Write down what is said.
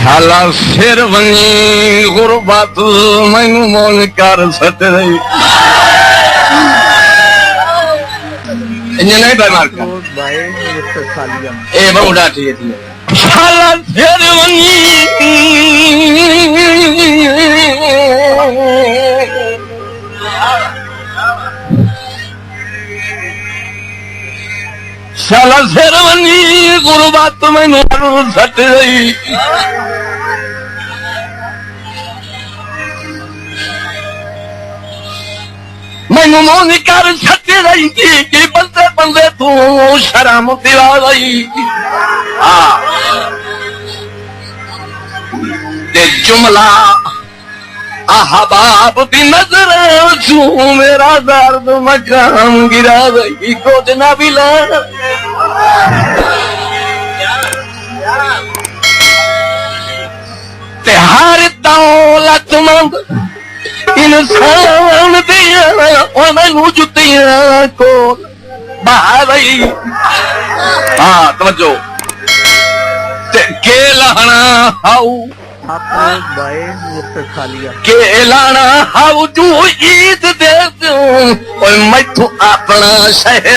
शाला सिर वनी गुरबत मैनू मोन कर सट रही नहीं भाई मार ए बहुड़ा ठीक है शाला सिर वनी शाला सिर वनी गुरबत मैनू सट रही मैनू मोन कर सट रही कि बंदे बंदे तू शर्म दिला रही जुमला अहबाब की नजर छू मेरा दर्द मकाम गिरा रही कुछ ना भी ला हर दौलतमंद इंसान दिया मैनू जुतियां को बहा रही हाँ तवज्जो के लहना हाउ के लाना हाउ तू ईद दे मैं तू अपना शहर